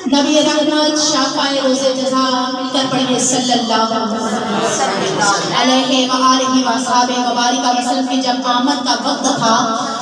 नबी रहमत शाफ़ाए रोज़े जज़ा मिलकर पढ़िए सल्लल्लाहु अलैहि व अस्हाबे मुबारका वसल्लम की जब आमद का वक्त था,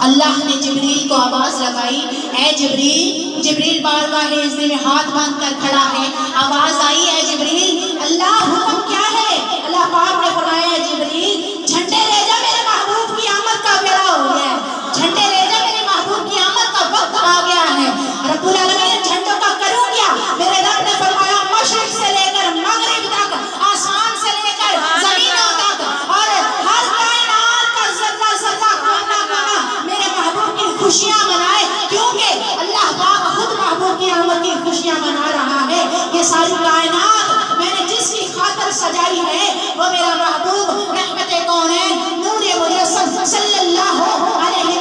अल्लाह ने जिब्रील को आवाज़ लगाई, ए जिब्रील। जिब्रील बार बार हिज़्ने में हाथ बांध कर खड़ा है। आवाज़ आई, ए जिब्रील। अल्लाह हुक्म क्या है? अल्लाह पाक ने फरमाया, जिब्रील झंडे ले जा, मेरे महबूब की आमद का बेड़ा हो गया है। झंडे ले जा, मेरे महबूब की आमद का वक्त आ गया है। रब्बुल आलमीन झंडों का करूं क्या? मेरे रब ने फरमाया, मशरिक से लेकर मगरिब तक, आसमान से लेकर जमीनों तक और हर कायनात का ज़र्रा ज़र्रा कोना कोना मेरे महबूब की खुशियां मनाए, क्योंकि अल्लाह पाक खुद महबूब की आमद की खुशियां मना रहा है। ये सारी कायनात मैंने जिसकी खातिर सजाई है वो मेरा महबूब रहमते कौनैन नूरे मुजस्सम सल्लल्लाहु अलैहि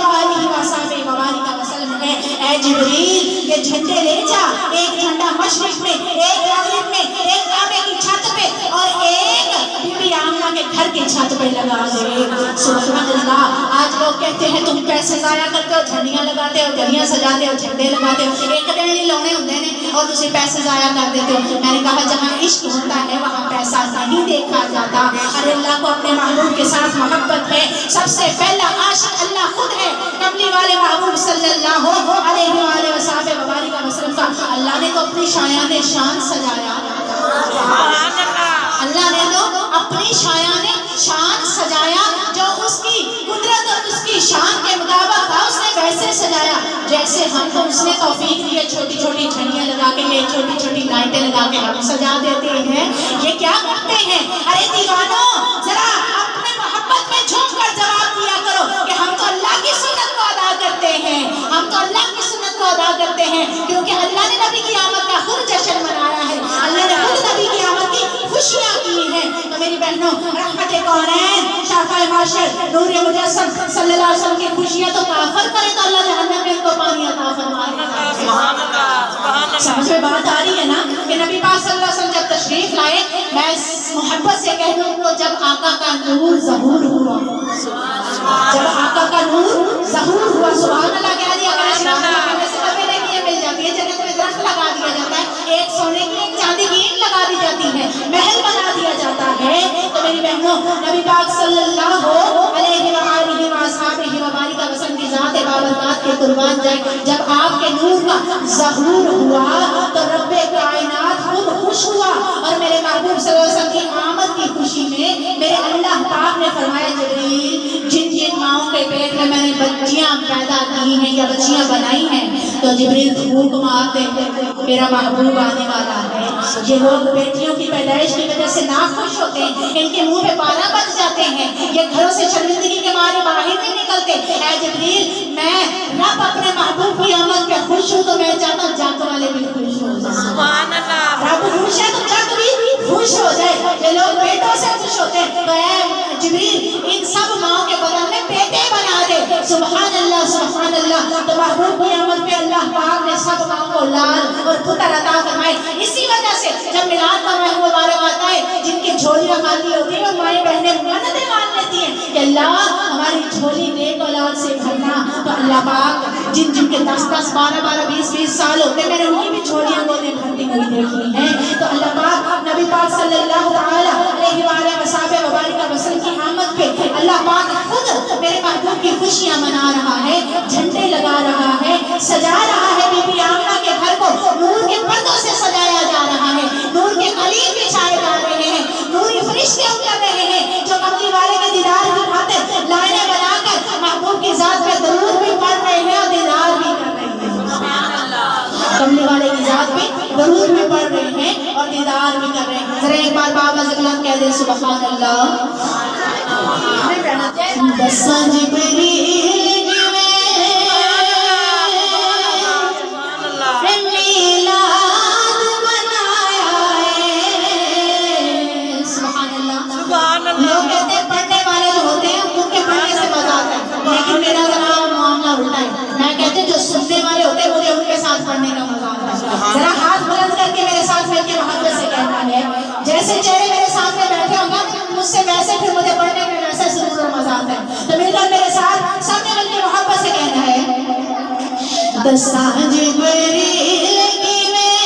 वसल्लम है। ए जिब्रील, ये झंडे ले जा, एक झंडा मशरिक में, एक मगरिब में, एक काबे की छत पे और एक बीबी आमना के घर की छत पे लगा दे। सुभान अल्लाह। आज लोग कहते हैं तुम पैसे जाया करते हो, झंडियां लगाते हो, गलियां सजाते हो, झंडे लगाते हो, एक दिन नहीं लाने होंगे ने और तुम पैसे जाया कर देते हो। मैंने कहा जहाँ इश्क होता है वहाँ पैसा नहीं देखा जाता। अरे अल्लाह को अपने महबूब के साथ मोहब्बत है। सबसे पहला आशिक अल्लाह खुद है। कमली वाले महबूब सल्लल्लाहु अलैहि वसल्लम का अल्लाह ने तो अपनी शायाने शान सजाया। अल्लाह ने तो अपनी शायाने शान सजाया, जो उसकी कुदरत और उसकी शान के मुताबिक था उसने वैसे सजाया जैसे हमको उसने तौफीक दी है। छोटी छोटी झंडियां लगा के, ये छोटी छोटी लाइटें लगा के हम सजा देते हैं। ये क्या करते हैं? अरे दीवानों, जरा अपने मोहब्बत में झूम कर जवाब दिया करो कि हम तो अल्लाह की सुन्नत को अदा करते हैं, हम तो अल्लाह की सुन्नत को अदा करते हैं, क्योंकि अल्लाह ने नबी की आमद का खुद जश्न मनाया है। अल्लाह ने खुद नबी की आमद की खुशियां की हैं। तो मेरी बहनों, रहमते कौनैन शाफ़ाए माशर नूरे मुजस्सम सल्लल्लाहु अलैहि वसल्लम की खुशियां तो काफिर करे तो अल्लाह जहन्नम में इनको पानी अता फरमाएगा। सुभान अल्लाह। समझ में बात आ रही है ना कि नबी पाक सल्लल्लाहु अलैहि वसल्लम जब तशरीफ लाए, मैं मोहब्बत से कह दूं तो जब आका का नूर ज़हूर हुआ, जब आका का नूर ज़हूर हुआ, सुभान अल्लाह कह दिया करें, सुभान अल्लाह कहने से कभी नहीं मिल जाती है। जन्नत में दरख्त लगा दिया जाता है, एक सोने की एक चांदी की ईंट लगा दी जाती है, महल बना दिया जाता है। तो मेरी बहनों, नबी पाक सल्लल्लाहु अलैहि वसल्लम की ज़ात बाबरकात के कुर्बान जाए, जब आपके नूर का ज़हूर हुआ तो रब्बे कायनात खुद खुश हुआ और मेरे महबूब सल्लल्लाहु अलैहि वसल्लम की आमद की खुशी में मेरे अल्लाह पाक ने फरमाया, जिब्रील जिन जिन माओं के पेट में मैंने बच्चियां पैदा की हैं या बच्चियां बनाई हैं, तो जिब्रील फूंक मार दे, मेरा महबूब आने वाला है। ये लोग बेटियों की पैदाइश की वजह से नाखुश होते हैं, इनके मुंह पे बाला बच जाते हैं, ये घरों से शर्मिंदगी के मारे बाहर नहीं निकलते। ऐ जिब्रील, मैं रब अपने महबूब की आमद पे खुश हूँ, तो मैं चाहता हूँ जग वाले भी खुश हो जाए। सुभान अल्लाह। रब खुश है तो जग भी खुश हो जाए। ये लोग बेटों से खुश होते हैं, तो ऐ जिब्रील इन सब माओं के बदन में बेटे बना दे। सुभान अल्लाह, सुभान अल्लाह। तो महबूब की आमद पे अल्लाह पाक ने सब माओं को लाल और पुत्र अता फरमाए। इसी वजह से जब मिलाद का महीना मुबारक आता है, जिनकी झोलियां खाली होती है, वो माएँ बहनें मन्नतें मान लेती हैं कि अल्लाह हमारी झोली नेक औलाद से भरना। तो अल्लाह पाक जिन जिनके 10-10, 12-12, 20-20 साल होते हैं, मैंने उनकी भी झोलियां गोदे भरती हुई देखी हैं। तो अल्लाह पाक नबी पाक सल्लल्लाहु अलैहि वसल्लम की आमद पे अल्लाह पाक खुद मेरे महबूब की खुशियां मना रहा है, झंडे लगा रहा है, सजा रहा है। बीबी आमना के घर को नूर के पर्दों से सजाया जा रहा है, नूर के कलीम बिछाए जा रहे हैं, नूरी फरिश्ते उतर रहे हैं, जो कमली वाले के दीदार की खातिर लाइनें बनाकर महबूब की जात पे दरूद भी पढ़ रहे हैं और दीदार भी कर रहे हैं। सुभान अल्लाह। कमली वाले की जात पे दरूद भी पढ़ रहे हैं और दीदार भी कर रहे हैं। जरा एक बार बाबा ज़िक्र कह दे, सुभान अल्लाह। दसा जिब्रील लोग कहते हैं पढ़ने वाले जो होते हैं उनके पढ़ने से मजा आता है, लेकिन मेरा जरा मामला उल्टा है। मैं कहते हैं जो सुनने वाले होते हैं मुझे उनके साथ पढ़ने का मजा आता है। जरा हाथ बुलंद करके मेरे साथ मिलकर मोहब्बत से कहना है, जैसे चेहरे मेरे सामने बैठे होंगे मुझसे वैसे फिर मुझे पढ़ने में वैसे सुरूर और मजा आता है। तो मिलकर मेरे साथ सबने मिलकर मोहब्बत से कहना है, दसा जिब्रील की में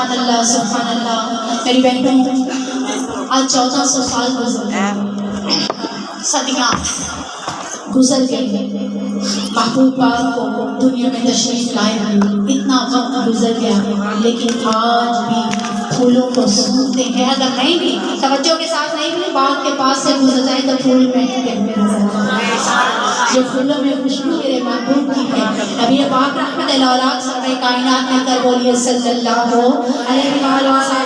सुभान अल्लाह सुभान अल्लाह। मेरी बहनों, आज 1400 साल गुजर गए, सदियाँ गुजर गई, महबूब पाक को दुनिया में तशरीफ लाए हुए इतना वक्त गुजर गया, लेकिन आज भी फूलों को सूंघते हैं। अगर नहीं भी तवज्जो के साथ नहीं भी बाग के पास से गुजर जाए तो फूल महकते हुए नजर आते हैं। ये फूलों में खुशबू मेरे महबूब की है। नबी पाक रहमतुल आलम सरवर कायनात ने कर बोलिए सल्लल्लाहु अलैहि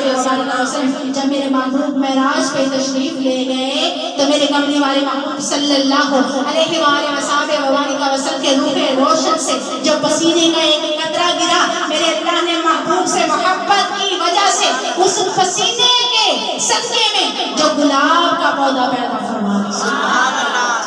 वसल्लम, जब मेरे महबूब मेराज पे तशरीफ ले गए तो मेरे कमरे वाले महबूब सल्लल्लाहु अलैहि वसल्लम के रूहे रोशन से जो पसीने का एक कतरा गिरा, मेरे अल्लाह ने महबूब से मोहब्बत की वजह से उस पसीने के सदके में जो गुलाब का पौधा पैदा फरमाया।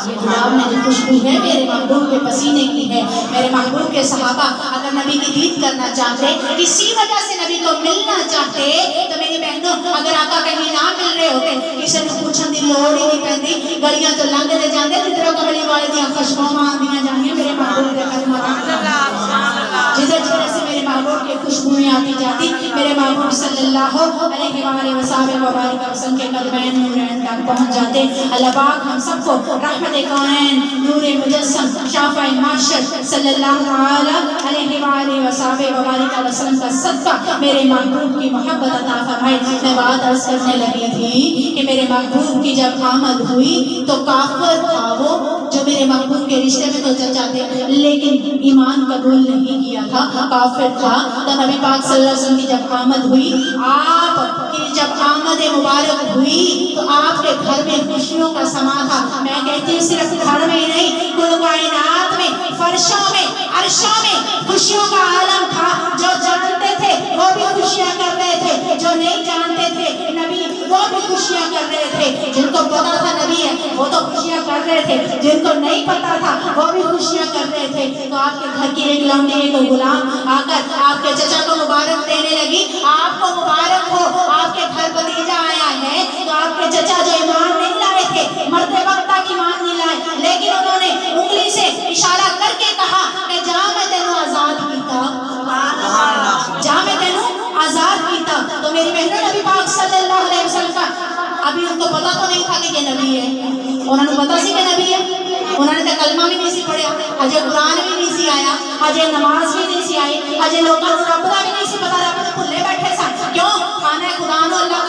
ये गुलाब में जो खुशबू है मेरे महबूब के पसीने की है। मेरे महबूब के सहाबा अगर नबी की दीद करना चाहते, किसी वजह से नबी को मिलना चाहते, तो मेरी बहनों अगर आका कहीं ना मिल रहे होते, किसी ने पूछने की लोड़ ही नहीं पैंती, गलियां तो लंघते जाते जिधरों कमली वाले दी खुशबू आंदियां जानियां मेरे महबूब के जिधर जिधर से मेरे महबूब की खुशबुएं आती जाती, मेरे महबूब सल्लल्लाहु अलैहि वसल्लम के कदमैन नूरैन तक पहुंच जाते। अल्लाह पाक हम सबको रहमत कौनैन नूरे मुजस्सम शाफ़ाए माशर सल्लल्लाहु अलैहि वसल्लम का सदका मेरे महबूब की मोहब्बत अता फरमाए। मैं बात अर्ज करने लगी थी कि मेरे महबूब की जब आमद हुई तो काफिर था वो, जो मेरे महबूब के रिश्ते में तो चल जाते लेकिन ईमान कबूल नहीं किया था, काफिर था। तो नबी पाक सल्लल्लाहु अलैहि वसल्लम की जब आमद हुई, आप की जब आमद मुबारक हुई तो आपके घर में खुशियों का समा था। मैं कहती हूँ सिर्फ घर में ही नहीं, कुल कायनात में, फर्शों में, अर्शों में खुशियों का आलम था। जो जानते थे वो भी खुशियाँ कर रहे थे, जो नहीं जानते थे नबी वो भी खुशियाँ कर रहे थे। जिनको पता था नबी है वो तो खुशियाँ कर रहे थे, जिनको नहीं पता था वो भी खुशियाँ कर रहे थे। तो आपके घर की एक लौंडी एक गुलाम आकर आपके चचा को मुबारक देने लगी, आपको मुबारक हो, आपके घर भतीजा आया है। तो आपके चचा जो ईमान नहीं लाए थे, मरते वक्त तक ईमान नहीं लाए, लेकिन उन्होंने उंगली से इशारा करके कहा कि जा मैं तेनू आजाद कीता, जा मैं तेनू आजाद कीता। तो मेरी बहनों नबी पाक सल्लल्लाहु अलैहि वसल्लम का अभी उनको पता तो नहीं था कि ये नबी है, उन्होंने पता सी कि नबी है, उन्होंने तो कलमा भी नहीं सी पढ़िया, अजय कुरान भी नहीं सी आया, अजय नमाज भी नहीं सी आई, अजय लोगों को रब का भी नहीं सी पता, रब ने भुले बैठे सन। क्यों? खाना खुदा नो अल्लाह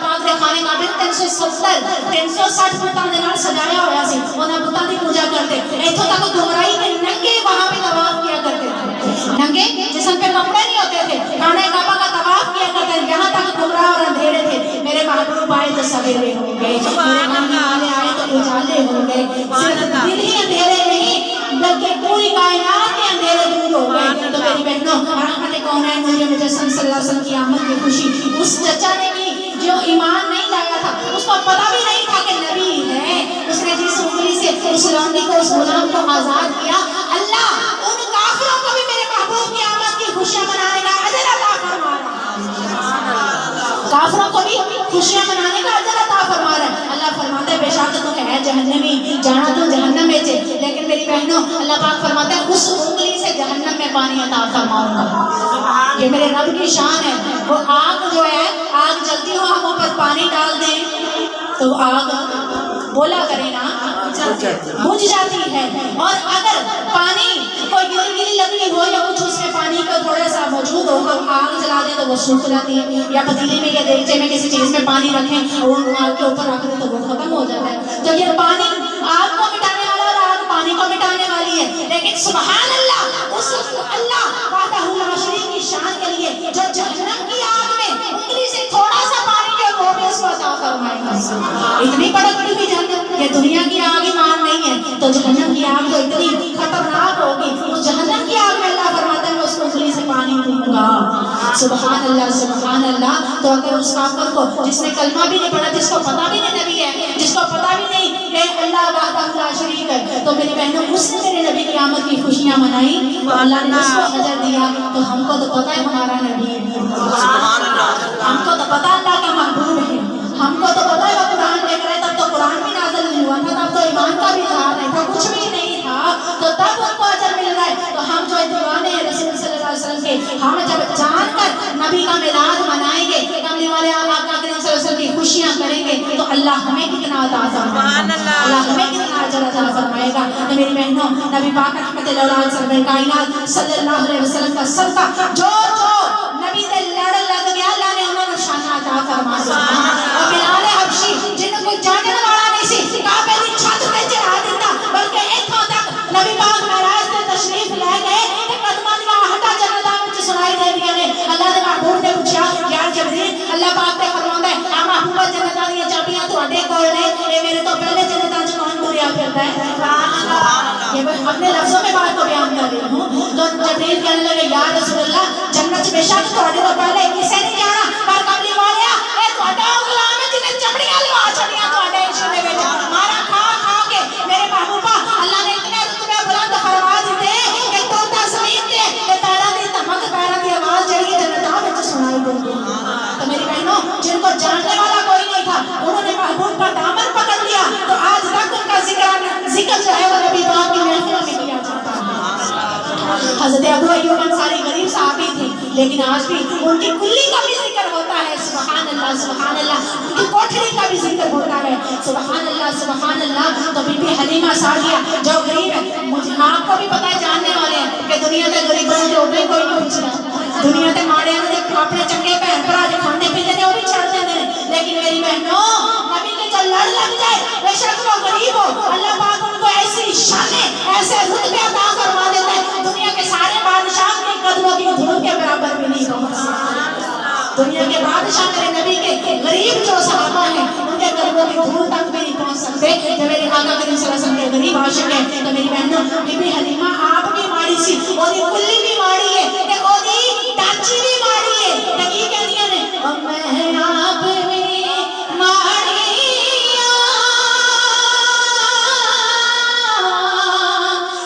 पाक ने खाने का भी 360 बुतां दे नाल सजाया होया सी, उन्हां बुतां दी पूजा करते। इथों तक गुमराही के नंगे वहां पे तवाफ किया करते थे, नंगे जिस्म पे कपड़े नहीं होते थे, खाने काबा का तवाफ किया करते थे। यहाँ तक गुमराह और अंधेरे थे। मेरे महबूब आए तो सवेरे हो गए, मेरे मानने वाले आए तो उजाले हो गए। सिर्फ दिल ही अंधेरे नहीं बल्कि पूरी कायनात के अंधेरे दूर हो गए। तो मेरी बहनों रहमत कौनैन नूरे मुजस्सम सल्लल्लाहु अलैहि वसल्लम की आमद की खुशी उस चचा ने की जो ईमान नहीं लाया था, उसको पता भी नहीं था कि नबी है। उसने जिस उंगली से उस लौंडी को, उस गुलाम को आजाद किया, अल्लाह उन काफिरों को भी मेरे महबूब की आमद की खुशियां मनाने का अजर अता फरमा रहा है, काफिरों को भी खुशियां मनाने का अजर अता फरमा रहा है। अल्लाह फरमाता है बेशक तुम है जहन्नमी, जाना तुम जहन्नम में थे, लेकिन मेरी बहनों अल्लाह पाक फरमाता है उस उंगली से जहन्नम में पानी अता फरमाऊंगा। ये मेरे रब की शान है। वो आग जो है, आग जलती हो हम ऊपर पानी डाल दें तो आग बोला करे ना बुझ जाती है, और अगर पानी कोई गिली लकड़ी हो या कुछ उसमें पानी का थोड़ा सा मौजूद हो, हम आग जला दें तो वो सूख जाती है। या पतीले में या देगचे में किसी चीज में पानी रखें और वो आग के ऊपर रख दें तो वो खत्म हो जाता है। तो ये पानी आग को मिटाने वाला और आग पानी को मिटाने वाली है। लेकिन सुभान अल्लाह, उस अल्लाह वाहदहू ला शरीक की शान के लिए जो जहन्नम की आग में उंगली से थोड़ा सा पानी जो वो भी उसको अता फरमाएगा। इतनी भड़कती हुई जहन्नम, ये दुनिया की आग ईमान नहीं है तो जहन्नम की आग तो इतनी खतरनाक होगी। तो जहन्नम की आग में अल्लाह फरमाता है मैं उसको उंगली से पानी दूंगा। सुभान अल्लाह सुभान अल्लाह। तो अगर उस काफिर को जिसने कलमा भी नहीं पढ़ा, जिसको पता भी नहीं नबी है, जिसको पता भी नहीं कि अल्लाह वाहदहू ला शरीक है, तो मेरी बहनों उसने मेरे नबी की आमद की खुशियां मनाई तो अल्लाह ने उसको अजर दिया। तो हमको तो पता है हमारा नबी है, हमको तो पता अल्लाह का महबूब है, हमको तो पता है वो कुरान देख रहे, तब तो कुरान भी नाज़िल नहीं हुआ था, तब तो ईमान का भी इज़हार नहीं था, कुछ भी नहीं था, तो तब उनको अजर मिल रहा है। तो हम जो दीवाने हैं रसूल सल्लल्लाहु अलैहि वसल्लम के, हम जब जान बढ़कर नबी का मिलाद मनाएंगे, कमली वाले आका करीम सल्लल्लाहु अलैहि वसल्लम की खुशियां करेंगे तो अल्लाह हमें कितना अता फरमाएगा, अल्लाह हमें कितना अजर अता फरमाएगा। तो मेरी बहनों, नबी पाक रहमतुल्लाह अलैहि सरवर कायनात सल्लल्लाहु अलैहि वसल्लम का सदका जो जो नबी दे लड़ लग गया, अल्लाह ने उन्हें शान अता फरमा दिया। और बिलाल हबशी जिनको जानने वाला नहीं सी काबे दी छत ते चढ़ा दिता, बल्कि इथों तक नबी पाक महराज ते तशरीफ ले गए ते कदमां दी हटा जन्नतां विच सुनाई देंदियां ने। अल्लाह दे महबूब ने पूछा, यार जबरील, अल्लाह पाक ते फरमांदा है आ महबूबा जन्नतां दी चाबियां तुहाडे कोल ने, ये मेरे तो पहले जन्नतां च कौन तुरिया फिरदा है? सुभान अल्लाह। ये मैं अपने लफ्जों में बात को बयान कर रही हूं। तो जबरील कहने लगे, या रसूल अल्लाह, जन्नत च बेशक तुहाडे तो पहले किसी नहीं जाना, पर कमली वालिया ए तुहाडा गुलाम है जिन्हें चमड़ियां लगा छड़ियां तुहाडे इश्क दे विच, मारा खा खा के मेरे महबूबा अल्लाह ने इतने रुतबे बुलंद फरमा दिते कि तोता ज़मीन ते पैरां दी धमक, पैरां दी आवाज जड़ी जन्नतां विच सुनाई देती। तो मेरी बहनों, जिनको जानने वाला कोई नहीं था, उन्होंने महबूब का दामन पकड़ लिया, तो आज तक उनका जिक्र जो है वो नबी पाक की महफिलों में किया जाता है। हज़रत अबू अय्यूब अंसारी गरीब साहबी थे, लेकिन आज भी उनकी कुल्ली का भी जिक्र होता है। सुभान अल्लाह, सुभान अल्लाह। उनकी कोठरी का भी जिक्र होता है। सुभान अल्लाह, सुभान अल्लाह। तो बीबी हलीमा सादिया जो गरीब है, मुझे आपको भी पता है, जानने वाले हैं कि दुनिया के गरीबों के ऊपर कोई नहीं पूछता। दुनिया के माड़े अपने चंगे भैन भरा जो खाने पीते हैं वो भी छड़ देते हैं, लेकिन मेरी बहनों, नबी के जो लड़ लग जाए, बेशक वो गरीब हो, अल्लाह पाक उनको ऐसी शाने, ऐसे रुतबे अता फरमा देता है, दुनिया के सारे बादशाह के कदमों की धूल के बराबर भी नहीं पहुंच सकते। दुनिया के बादशाह मेरे नबी के गरीब जो सहाबा हैं, उनके कदमों की धूल तक भी नहीं पहुंच सकते। जब मेरे आका करीम सल्लल्लाहु अलैहि वसल्लम के गरीब आशिक हैं, तो मेरी बहनों, बीबी हलीमा आप भी माड़ी सी, ओदी कुल्ली भी माड़ी है, ते ओदी टाची भी माड़ी है, ते की कहदियां ने, ओ मैं आप भी माड़िया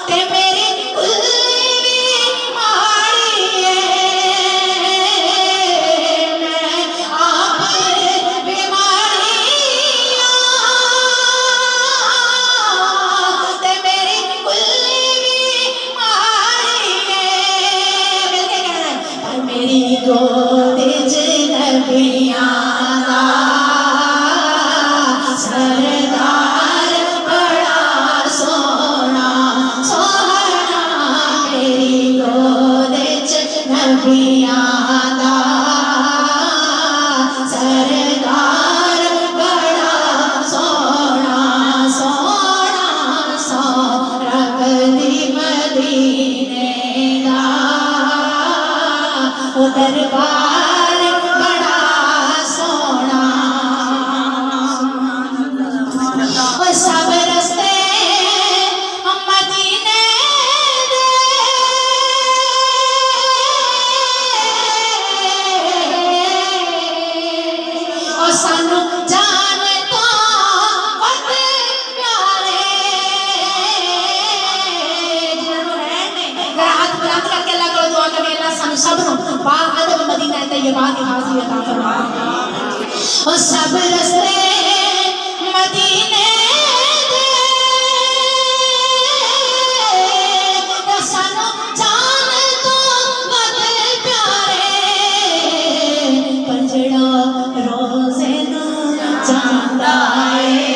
ते मेरी कुल्ली भी माड़ी है, मैं आप भी माड़िया ते मेरी कुल्ली भी माड़ी है। मिलके कह रहे हैं, पर मेरी गोद च नबियां दा सरदार बड़ा सोना सोहना, मेरी गोद च नबियां दा सरदार बड़ा सोना सोना, सो रखदी मदीने दा ओ दरबार बड़ा सोना। ओ सब रस्ते मदीने दे, ओ सानू जान तो वत प्यारे, जिन्होंने रहने हाथ बुलंद करके अल्लाह को दुआ करें, अल्लाह सानू सब नु बाअदब मदीना तैयबा दी हाज़िर अता फरमाए। ओ सब रस्ते मदीने दे, ओ सानू जान तो वत प्यारे, पर जड़ा रोज़े नू जांदा है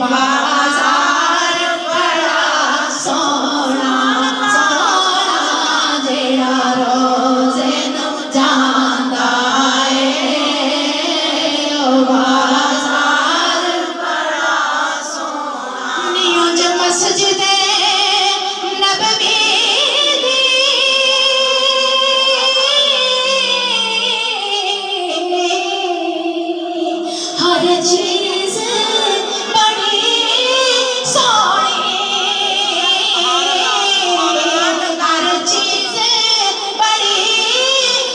बाज़ार बड़ा सोना सोना, जेड़ा रोज़े नू जांदा है ओ बाज़ार बड़ा सोना। नियोज मस्जिदे नबवी दी, हर चीज बड़ी सोहनी, हर चीज बड़ी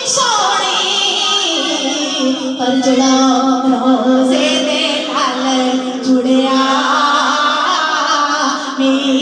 सोहनी, पर जड़ा रोज़े दे नाल जुड़िया मेरी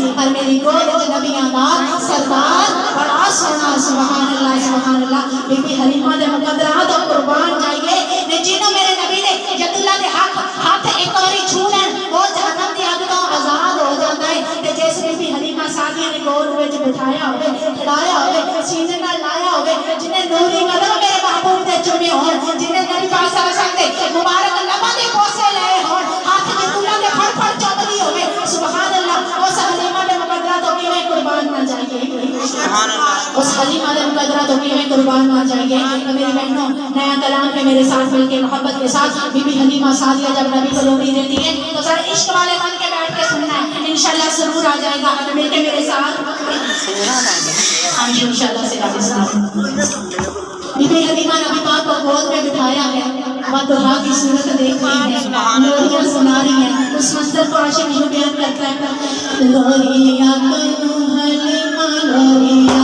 और मेरी गोद च नबियां दा सरदार बड़ा सोना सुभान अल्लाह बीबी हलीमा दे मुकद्दरात और कुर्बान जाइए ने जिन्हों मेरे नबी ने जदुल्ला दे हाथ एक बारी छू लेन वो जहन्नम दी आग तो आजाद हो जाता है ते जिस बीबी हलीमा सादिया ने गोद विच बिठाया होवे खिलाया होवे सीने नाल लाया होवे जिन्हें नूरी कदम मेरे महबूब दे चुमे होन जिन्हें नबी पाक सल्लल्लाहु अलैहि वसल्लम दे मुबारक लबा दे बोसे लए होन हाथ जदुल्ला दे फड़ चमली होवे सुभान अल्लाह उस हलीमा दे मुकद्दरात तो किवें कुर्बान ना जाएंगे सुभान अल्लाह उस हलीमा दे मुकद्दरात तो किवें कुर्बान ना जाएंगे तो मेरी बहनों नया कलाम है मेरे साथ मिलके मोहब्बत के साथ बीबी हलीमा सादिया जब नबी को लोरी देती है तो सर इश्क वाले मन के बैठ के सुनना है इंशाल्लाह सुरूर आ जाएगा मिलके मेरे साथ हाँ इंशाल्लाह से बीबी हलीमा नबी पाक को गोद में बिठाया है वहाँ की सूरत देख रही है लोरियां सुना रही है उस मंजर को आशिक यूं बयान करता है लोरिया कनु हलीमा लोरिया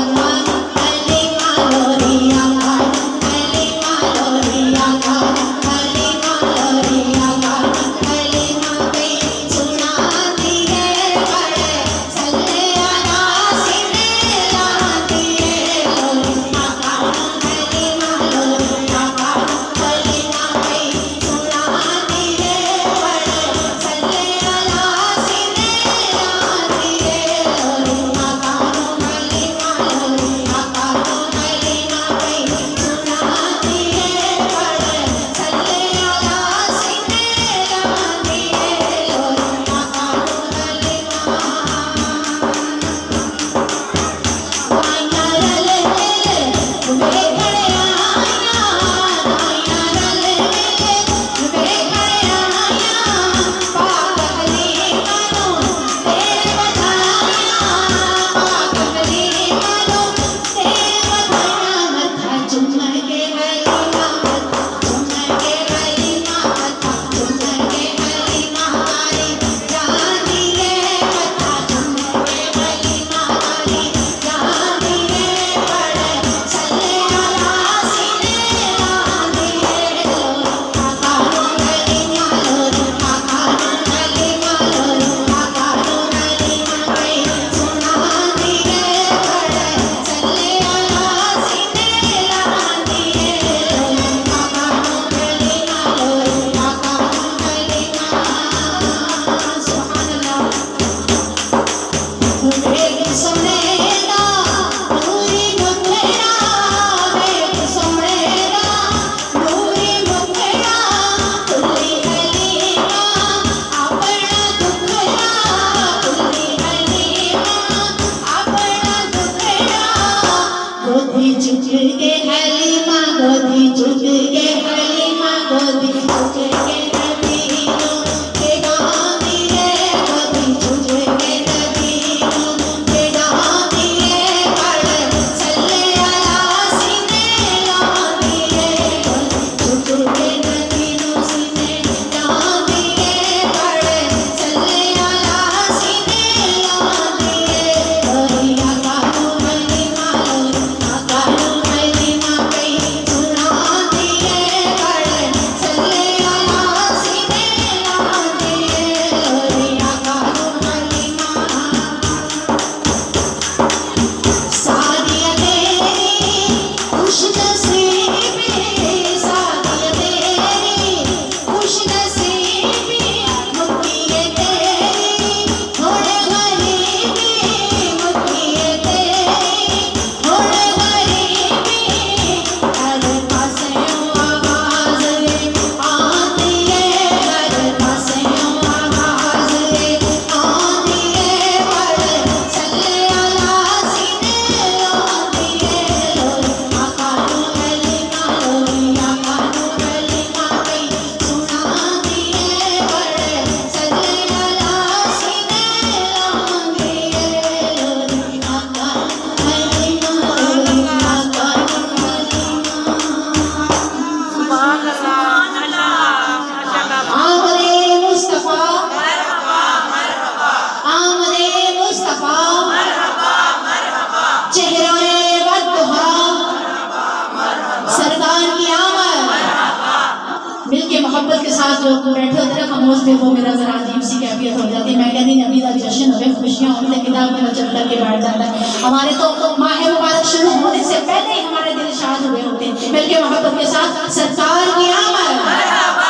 साथ जो बैठे होते ना खामोश पे, वो मेरा जरा अजीब सी कैफियत हो जाती है। मैं कहती नबी का जश्न हो, खुशियाँ होने किताब में चल करके बैठ जाता है। हमारे तो माह मुबारक शुरू होने से पहले ही हमारे दिल शाद हुए होते हैं, बल्कि मोहब्बत के साथ सरकार की आमद,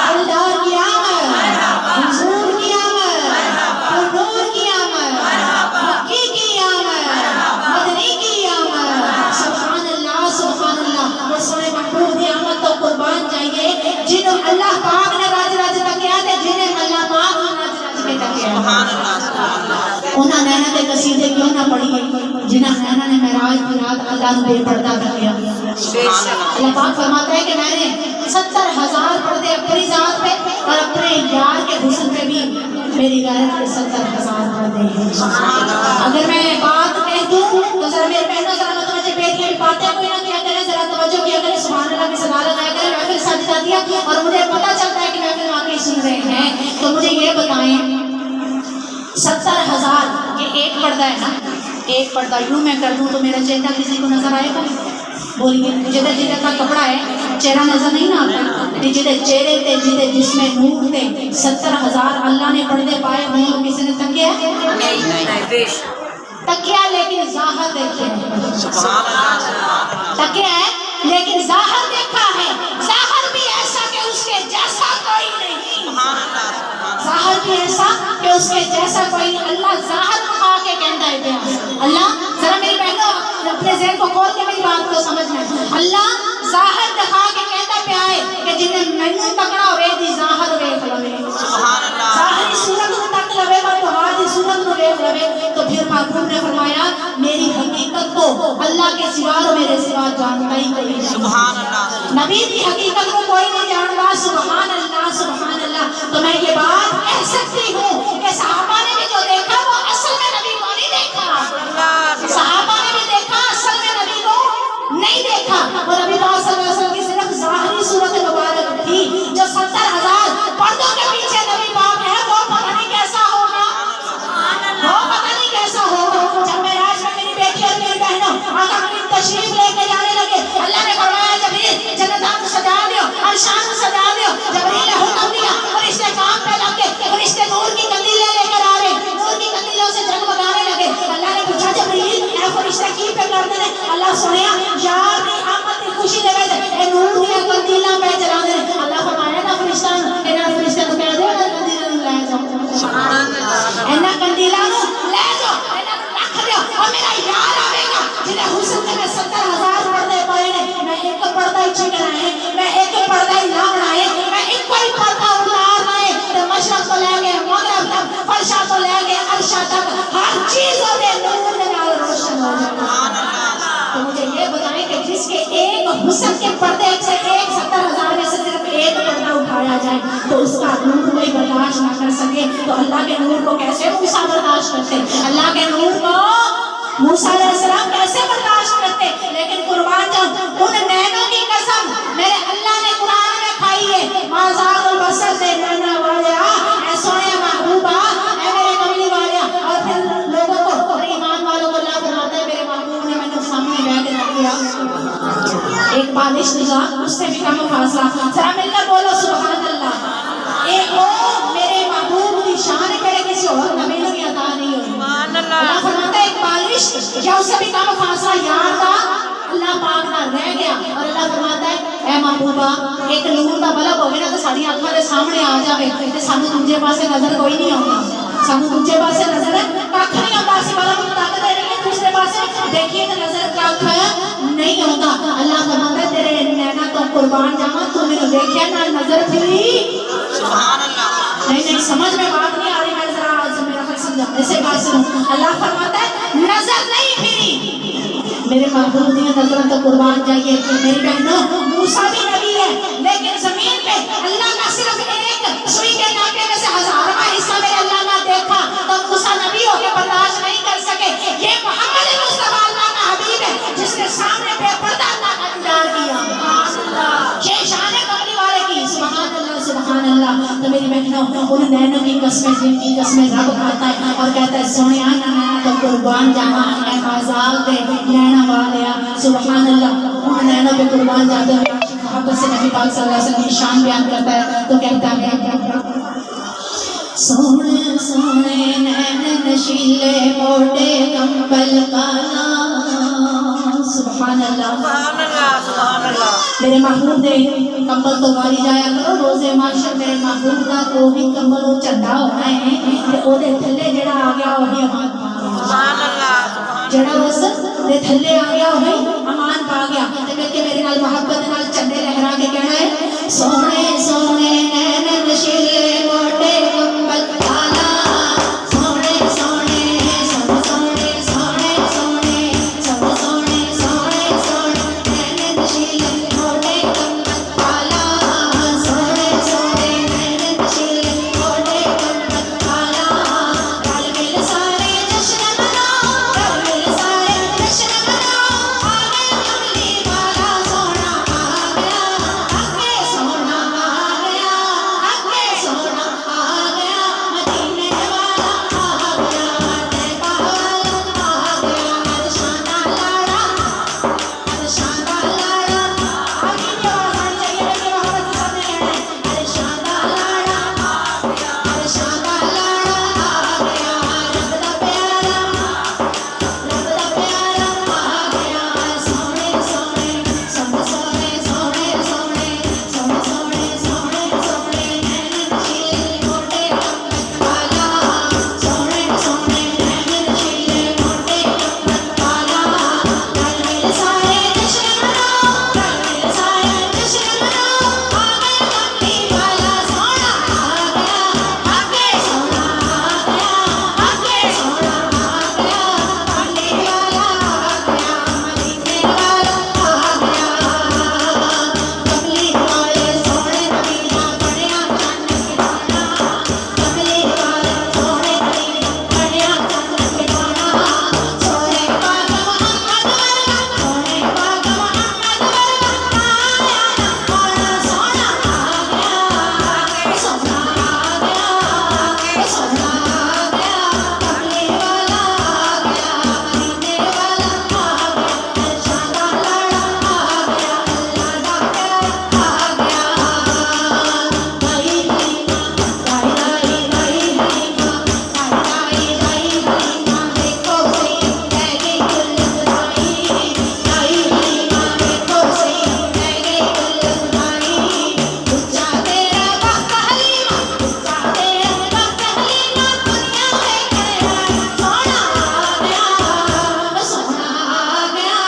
दिलदार की आमद, हुजूर की आमद, नूर की आमद, मक्की की आमद, मदनी की आमद। सुभान अल्लाह, सुभान अल्लाह। और सोने महबूब की आमद तो कुर्बान जाइए जिन्हें अल्लाह पाक ने राज राज तक किया थे, जिन्हें अल्लाह पाक राज राज में तक किया। उन्हें नैना के कसीदे क्यों ना पढ़ी, जिन्हें नैना ने मेराज की रात अल्लाह ने बेपर्दा कर दिया। अल्लाह पाक फरमाता है कि मैंने 70,000 पर्दे अपनी जात पे और अपने यार के हुस्न पे भी मेरी गैरत के 70,000 पर्दे हैं। अगर मैं बात कह दूं तो जरा मेरे बहनों जरा मुझे बेटियां भी बातें कोई ना किया करें, जरा तवज्जो किया करें, सुभान अल्लाह की सदा लगाया करें। महफिल सजदा दिया और मुझे पता चलता है कि महफिल वाकई सुन रहे हैं, तो मुझे ये बताएं 70,000 ये एक पर्दा है ना, एक पर्दा यूँ मैं कर दूँ तो मेरा चेहरा किसी को नजर आएगा? बोलिए, जिधर जिधर का कपड़ा है चेहरा नजर नहीं ना आता, जिधर चेहरे थे जिधर जिसमें नूर थे 70,000 अल्लाह ने पर्दे पाए हों, किसी ने तकिया तकिया लेकिन जाहिर देखे, तकिया है लेकिन जाहिर देखा है। जाहिर भी ऐसा कि उसके जैसा कोई नहीं, जाहिर भी ऐसा कि उसके जैसा कोई नहीं। अल्लाह जाहिर खा के कहता है प्यार। अल्लाह जरा मेरी बहनों अपने ज़हन को खोल के मेरी बात को समझना। अल्लाह जाहिर दिखा के कहता प्यार कि जिन्हें मैनू तकड़ा होवे दी जाहिर वेख लवे, जाहिरी सूरत को तक लवे तो हादी सूरत को वेख लवे। तो फिर महबूब ने फरमाया मेरी हकीकत को अल्लाह के सिवा और मेरे सिवा जानता ही कोई नहीं। सुभान अल्लाह। नबी की हकीकत को कोई नहीं जानता। सुभान अल्लाह, सुभान अल्लाह। तो मैं ये बात कह सकती हूँ कि सहाबा ने भी जो देखा वो असल में नबी को नहीं देखा, सहाबा ने भी देखा असल में नबी को नहीं देखा। और नबी पाक सल्लल्लाहु अलैहि वसल्लम की सिर्फ ज़ाहिरी सूरत मुबारक थी। जो 70,000 पर्दों के पीछे नबी पाक है वो पता नहीं कैसा होगा, वो पता नहीं कैसा होगा। जब मेराज में मेरी बेटी और मेरी बहनों आका हमीद तशरीफ लेके जाने लगे, अल्लाह ने फरमाया जबरील जन्नत सजा दियो, अर्शान सजा दियो। जबरील ने हुक्म दिया और इसने काम पे लग गए और इसने नूर की कंदीलें लेकर आ रहे, नूर की कंदीलों से जगमगाने लगे। अल्लाह ने पूछा जबरील ए फरिश्ते की पे कर देने? अल्लाह सुनिया यार की आमद की खुशी दे दे ए नूर की कंदीलां पे जला दे। अल्लाह फरमाया ना फरिश्ता एना फरिश्ते को कह दे कंदीलां ले जाओ, सुभान अल्लाह, एना कंदीलां ले जाओ, एना रख दो और मेरा यार आवेगा जिन्हें हुस्न में 70,000 पर्दे पाए ने। मैं एक पर्दा ही छीनना है, मैं एक पर्दा ही लाना है, मैं एक ही पर्दा उतारना है। तो मशरक को ले गए मगरब तक, फरशा को ले गए अर्शा तक, हर चीज दे नूर के नाल रोशन हो जाए। तो मुझे ये बताएं कि जिसके एक हुस्न के पर्दे से 70,000 में से सिर्फ एक पर्दा उठाया जाए तो उसका नूर कोई बर्दाश्त ना कर सके, तो अल्लाह के नूर को कैसे मूसा बर्दाश्त करते? अल्लाह के नूर को मूसा अलैहिस्सलाम कैसे बर्दाश्त करते? लेकिन कुर्बान जाऊं उन नैनों की कसम मेरे अल्लाह ने कुरान में खाई है। माज़ागुल बसर दे नैना वालिया, ऐ सोने महबूबा, ऐ मेरे कमली वालिया। और फिर लोगों को और ईमान वालों को अल्लाह फरमाता है मेरे महबूब ने मैंने सामने बैठ के किया एक बालिश निजात उससे भी कम फासला। जरा मिलकर बोलो सुभान अल्लाह। एक ओ मेरे महबूब की शान करे किसी और नबी को भी अता नहीं होगी। अल्लाह फरमाता है एक बालिश या उससे भी कम फासला यार का अल्लाह पाक ना रह गया। और अल्लाह फरमाता है ए महबूबा एक नूर दा बल्ब होवे ना तो साडी आंखां दे सामने आ जावे ते सानू दूजे पासे नजर कोई नहीं आउंदा, सानू दूजे पासे नजर कख नहीं आउंदा। असीं बल्ब नूं तकदे रहिए दूसरे पासे देखिए तो नजर कख नहीं आउंदा। अल्लाह फरमाता है तेरे नैना तो कुर्बान जावां तू मैनू देखिया ना नजर फिरी। सुभान अल्लाह। नहीं समझ में बात नहीं आ रही, मैं जरा मेरा हक समझा ऐसे बात सुनो। अल्लाह फरमाता है नजर नहीं फिरी मेरे महबूब दी नजर तो कुर्बान जाइए। मेरी बहनों मूसा भी नबी है लेकिन जमीन पे अल्लाह का सिर्फ एक सुई के नाके में से 1000वां हिस्सा मेरे अल्लाह ने देखा तो मूसा नबी होकर बर्दाश्त नहीं कर सके। ये मोहम्मद मुस्तफा अल्लाह का हबीब है जिसके सामने बेपर्दा अल्लाह का दीदार किया। ये शान है कमली वाले की। सुभान अल्लाह, सुभान अल्लाह। तो मेरी बहनों उन नैनों की कसमें जिनकी कसमें रब खाता है और कहता है सोने आना तो कुर्बान जावा ए मजाक दे नैना वाले। सुभान अल्लाह। उन नैनों पे कुर्बान जाते हैं। मोहब्बत से नबी पाक सल्लल्लाहु अलैहि वसल्लम की शान बयान करता है तो कहता है सोने सोने नैन नशीले मोटे कंबल काला। सुभान अल्लाह सुभान अल्लाह सुभान अल्लाह। मेरे महबूब दे कंबल तो वाली जाया करो रोजे माशर मेरे महबूब का तो भी कंबल वो चढ़ा होना है ते ओदे थल्ले जेड़ा आ गया वही अमान पा गया। सुभान अल्लाह। जेड़ा उस दे थल्ले आ गया वही अमान पा गया। ते मिल के मेरे नाल मोहब्बत नाल झंडे लहरा के कहना है सोने सोने नैन नशीले मोटे कंबल काला। सोने सोने सोने सोने सोने सोने सोने सोने सोने सोने नैन नशीले मोटे कंबल काला। सोने सोने नैन नशीले मोटे कंबल काला। रल मिल सारे जश्न मनाओ रल मिल सारे जश्न मनाओ आ गया कमली वाला सोना आ गया आगे सोना आ गया आगे सोना आ गया मदीने वाला आ गया तैबा वाला आ गया शाना लाड़ा शाना लाड़ा आगे जो आवाज चाहिए कि मोहब्बत सामने रहना है। अरे शाना लाड़ा आ गया अरे शाना लाड़ा आ गया रब दा प्यारा आ गया। सोने सोने सोने सोने सोने सोने सोने सोने सोने सोने नैन नशीले मोटे कंबल काला। सोने सोने नैन नशीले मोटे कंबल काला। रल मिल सारे जश्न मनाओ रल मिल सारे जश्न मनाओ आ गया कमली वाला सोना आ गया आगे सोना आ गया आगे सोना आ गया कमली वाला आ गया मदीने वाला आ गया। कमली वाले सोने नबी दा बढ़िया चन्न खिलाना कमली वाले सोने नबी दा बढ़िया चन्न खिलाना। सोने पाक मोहम्मद वर्गा सोने पाक मोहम्मद वर्गा आया ना आया सोना आ गया सोना आ गया सोना आ गया कमली वाला आ गया मदीने वाला आ गया शादा लाड़ा आ गया अल्लाह दा प्यारा आ गया। भाई हलीमा भाई भाई भाई हलीमा भाई भाई भाई हलीमा देखो सही है गई कुल खुदाई। भाई हलीमा देखो सही है गई कुल खुदाई। ऊंचा तेरा वक्त हलीमा ऊंचा तेरा वक्त हलीमा दुनिया में खड़ा सोना आ गया सोना आ गया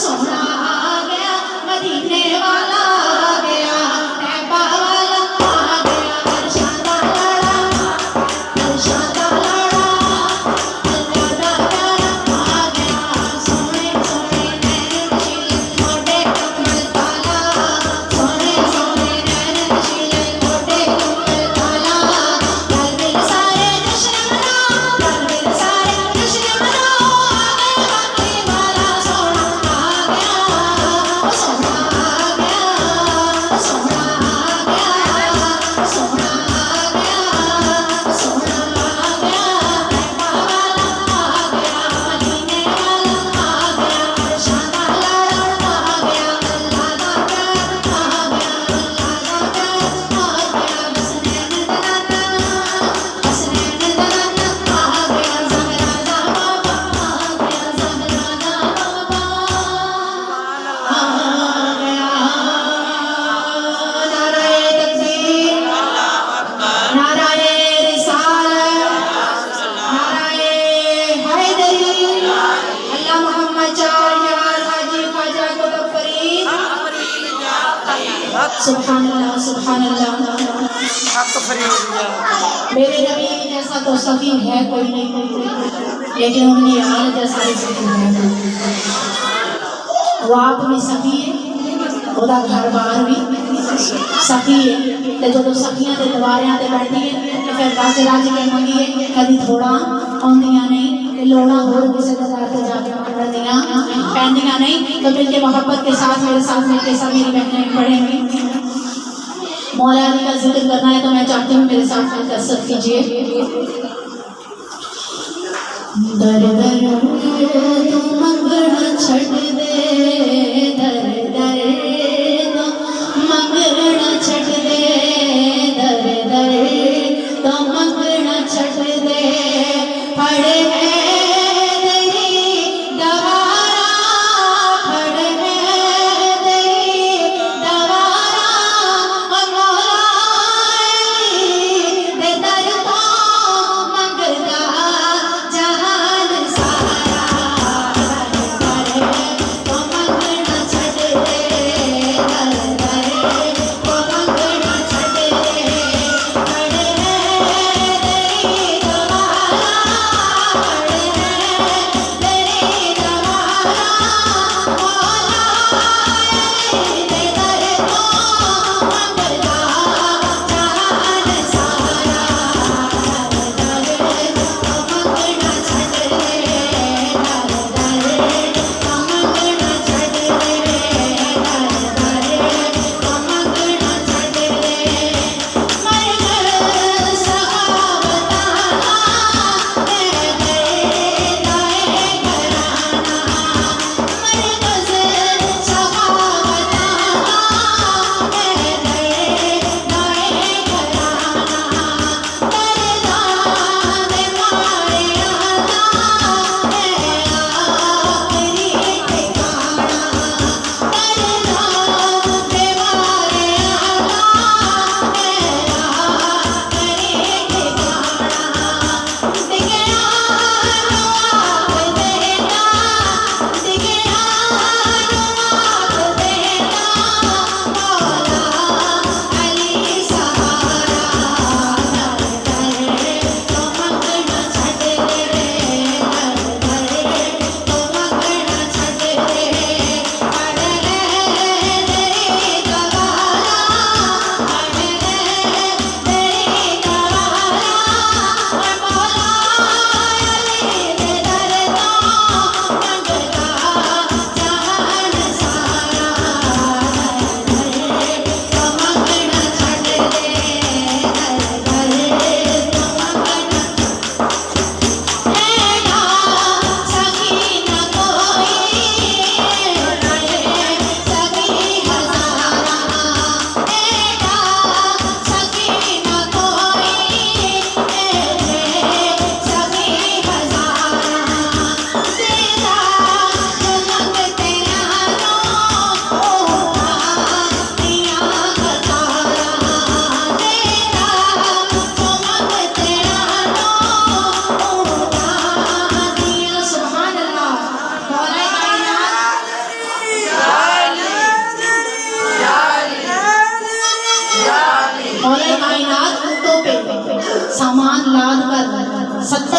सोना आ गया मदीने वाला आ गया तैबा वाला आ गया शादा लाड़ा शादा लाड़ा अल्लाह दा प्यारा आ गया। सोने सोने नैन नशीले मोटे कंबल काला। सोने सोने नैन नशीले मोटे कंबल काला। रल मिल सारे जश्न मनाओ रल मिल सारे जश्न मनाओ आ गया कमली वाला सोना आ गया सोना आ गया सोना आ गया सोना आ गया सोना आ गया तैबा वाला आ गया मदीने वाला आ गया शादा लाड़ा आ गया अल्लाह दा प्यारा आ गया अल्लाह दा प्यारा आ गया। हसनैन दलाना हसनैन दलाना आ गया ज़हरा दा बाबा आ गया ज़हरा दा बाबा आ गया। नारे तकबीर नारे रिसालत नारे हैदरी अल्लाह मोहम्मद चार यार हाजी ख्वाजा कुतुब फरीद। सुभान अल्लाह सुभान अल्लाह। मेरे नबी जैसा तो सभी है कोई नहीं लेकिन उनकी हाल जैसा भी सभी है। वो आप भी सखी है ਉਹਦਾ घर बार भी सखी है ते जो सखियां दे दवारियां ते बैठी है ते फिर रज रज के मंगी है कदी थोड़ा आउंदियां नहीं ते लोड़ा होर किसी के घर ते जाके मंगदियां पैंदियां नहीं। तो मिल के मोहब्बत के साथ मेरे साथ मिल के सब मेरी बहनें पढ़ेंगी। मौला अली का जिक्र करना है तो मैं चाहती हूँ मेरे साथ मिलकर सब कीजिए। दर दर तू मंगना छड़ दे दर दर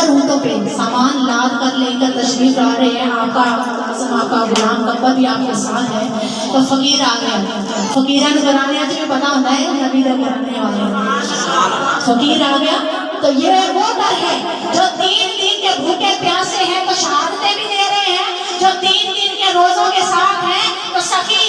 ऊपर ऊँटों पे सामान लाद कर लेकर तशरीफ ला रहे हैं। आपका गुलाम कब्बर भी आपके साथ है। तो फकीर आ गया। फकीरान घराने आज भी पता होता है नबी का घराने वाले। फकीर आ गया तो ये वो डर है जो 3 दिन के भूखे प्यासे हैं तो शहादतें भी दे रहे हैं, जो 3 दिन के रोजों के साथ हैं तो सखी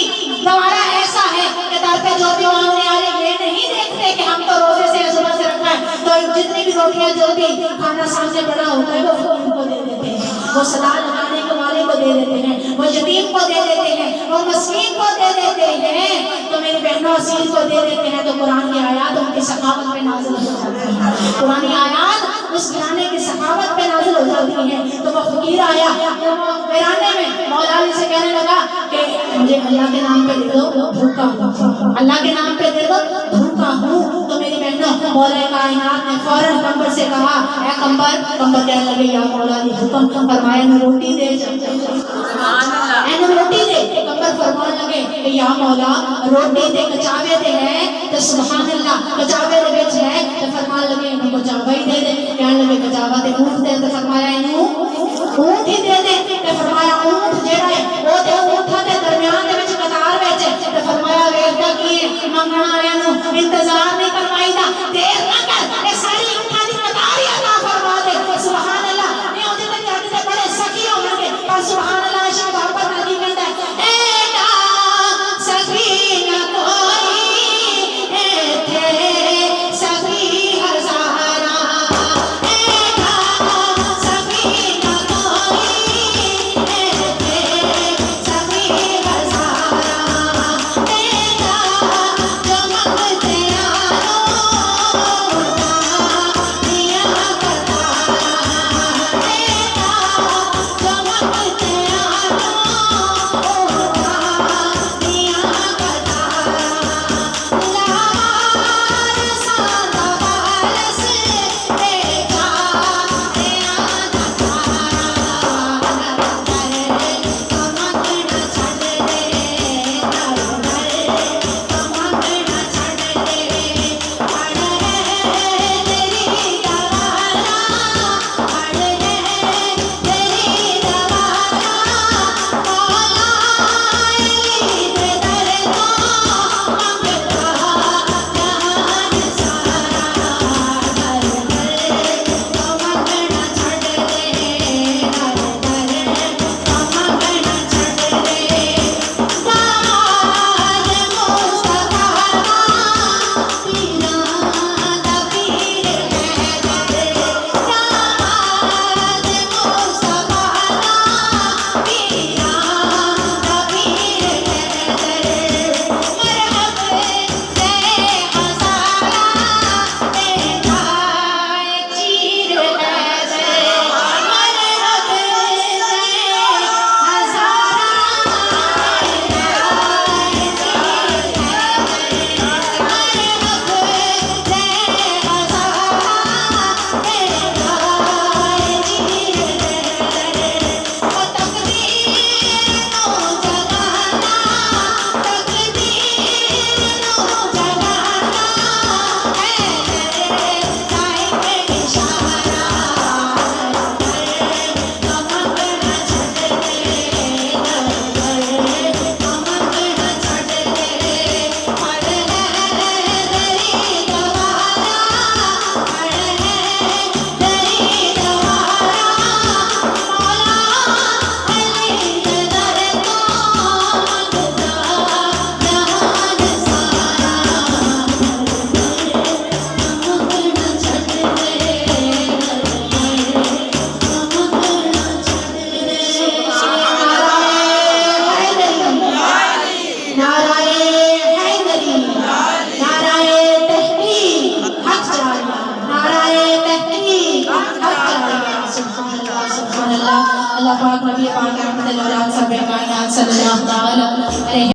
तुम्हारा ऐसा है कि दर पे जो भी मांगने आ रहे ये नहीं देखते कि हम तो रोजे से सुबह से रखा है, तो जितनी भी रोटियां जो भी खाना सामने बड़ा होता है वो उनको दे देते हैं, वो सदा लगाने के वाले को दे देते हैं, वो यतीम को दे देते हैं, वो मस्कीन को दे देते हैं, तो मेरी बहनों असील को दे देते हैं। तो कुरान की आयत उनकी सखावत पे नाजिल हो जाती है, कुरानी आयत उस घराने की सखावत पे नाजिल हो जाती है। तो वो फकीर आया घराने में, मौला अली से कहने लगा कि मुझे अल्लाह के नाम पे दे दो, भूखा हूँ, अल्लाह के नाम पे दे दो, भूखा हूँ। तो मेरी बहनों मौला कायनात ने फौरन कंबर से कहा, ऐ कंबर, कंबर कहने लगे या मौला अली हुक्म फरमाया मैं रोटी दे, रोटी दे। कंबर फरमाने लगे कि या मौला रोटी दे, कचावे दे है तो सुभान अल्लाह, कचावे दे विच है तो फरमान लगे इन्हें कचावा ही दे दे। कहने लगे कचावा दे ऊंट दे, तो फरमाया इन्हें ऊंट ही दे दे। तो फरमाया ऊंट जेड़ा है वो ते ऊंटा दे दरमियान दे विच कतार विच, तो फरमाया वेखदा की मंगण वालियां नु इंतजार नहीं करवाईदा, देर ना कर, ए सारी ऊंटा दी कतार ही अल्लाह फरमा दे। सुभान अल्लाह, ये ओदे ते जग दे बड़े सखी होणगे, पर सुभान अल्लाह शाह बाबा नदी कहंदा है एडा सखी ना कोई एथे सखी हजारा, एडा सखी ना कोई एथे सखी हजारा, एडा जो मंगते आरो दिया कतारा, एडा जो मंगते आरो दिया कतारा, लार सादा बारस देखा दिया कतारा, करे कमंगना छड़ दे, करे कमंगना छड़ दे, अड़ है तेरी दवारा, अड़ है तेरी दवारा, मौला अली दे दर को मंगता जहान सारा, करे कमंगना छड़ दे, करे कमंगना छड़ दे, दामाद मुस्तफा पीरा दा पीर है, दामाद मुस्तफा पीरा दा पीर है, मरहब से हजारा देखा चीर है, मरहब से अल्लाह पाक नबी पाक रहमतुल्लाह अलैहि वसल्लम